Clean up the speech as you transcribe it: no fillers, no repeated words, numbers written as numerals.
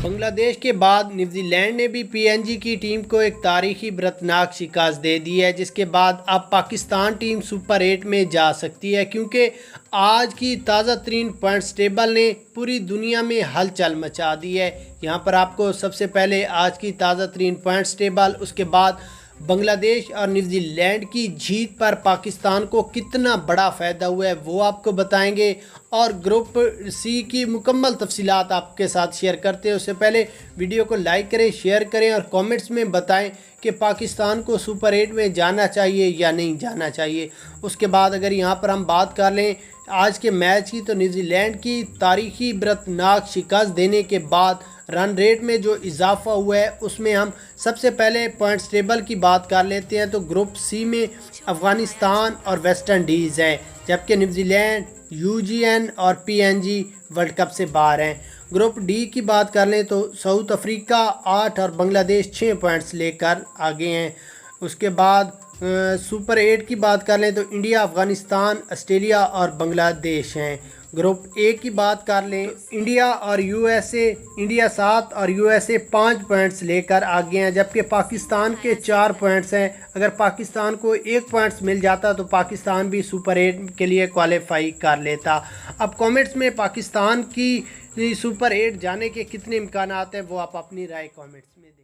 बांग्लादेश के बाद न्यूजीलैंड ने भी पीएनजी की टीम को एक तारीखी बरतनाक शिकस्त दे दी है, जिसके बाद अब पाकिस्तान टीम सुपर 8 में जा सकती है, क्योंकि आज की ताज़ा तरीन पॉइंट्स टेबल ने पूरी दुनिया में हलचल मचा दी है। यहाँ पर आपको सबसे पहले आज की ताज़ा तरीन पॉइंट्स टेबल, उसके बाद बांग्लादेश और न्यूजीलैंड की जीत पर पाकिस्तान को कितना बड़ा फ़ायदा हुआ है वो आपको बताएंगे, और ग्रुप सी की मुकम्मल तफसीलात आपके साथ शेयर करते हैं। उससे पहले वीडियो को लाइक करें, शेयर करें और कमेंट्स में बताएं कि पाकिस्तान को सुपर 8 में जाना चाहिए या नहीं जाना चाहिए। उसके बाद अगर यहाँ पर हम बात कर लें आज के मैच की, तो न्यूजीलैंड की तारीखी बरतनाक शिकस्त देने के बाद रन रेट में जो इजाफा हुआ है उसमें हम सबसे पहले पॉइंट्स टेबल की बात कर लेते हैं। तो ग्रुप सी में अफ़गानिस्तान और वेस्ट इंडीज़ हैं, जबकि न्यूजीलैंड, यूजीएन और पीएनजी वर्ल्ड कप से बाहर हैं। ग्रुप डी की बात कर लें तो साउथ अफ्रीका 8 और बांग्लादेश 6 पॉइंट्स लेकर आगे हैं। उसके बाद सुपर 8 की बात कर लें तो इंडिया, अफ़गानिस्तान, ऑस्ट्रेलिया और बांग्लादेश हैं। ग्रुप ए की बात कर लें, इंडिया और यूएसए, इंडिया 7 और यूएसए 5 पॉइंट्स लेकर आगे हैं, जबकि पाकिस्तान के 4 पॉइंट्स हैं। अगर पाकिस्तान को 1 पॉइंट्स मिल जाता तो पाकिस्तान भी सुपर 8 के लिए क्वालिफाई कर लेता। अब कमेंट्स में पाकिस्तान की सुपर 8 जाने के कितने इम्कानात हैं वो आप अपनी राय कमेंट्स में दें।